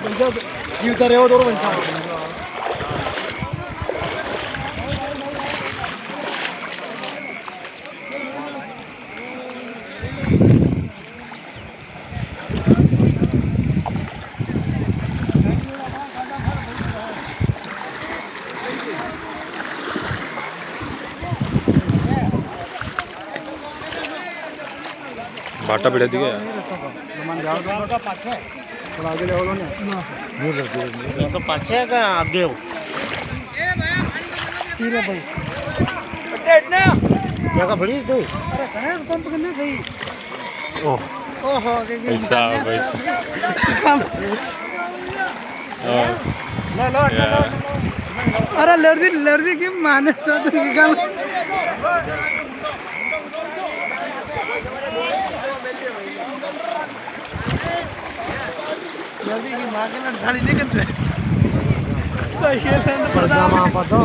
पैसा जीवता रहे हो दोनों बनता बाटा बिड़ा दी गया थोड़ा आगे ले लो ना तो पाछे का आगे हो तीरे भाई जगह बड़ी दो अरे कने पंप करने गई ओह ओहो पैसा लो लो अरे लर्दी की माने तो की काम लर्दी की मां के लड़ साड़ी नहीं करते तो ये लड़ पड़ता पता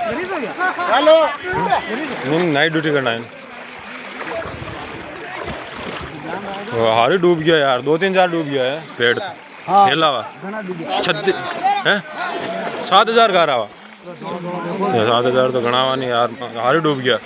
गरीब हो गया हेलो नहीं नाइट ड्यूटी करना है हारी डूब गया यार 2-3 डूब गया है पेड़ खेला हुआ घना डूबा 36 है 7,000 का रहा 7,000 तो घना हुआ नहीं यार हारी डूब गया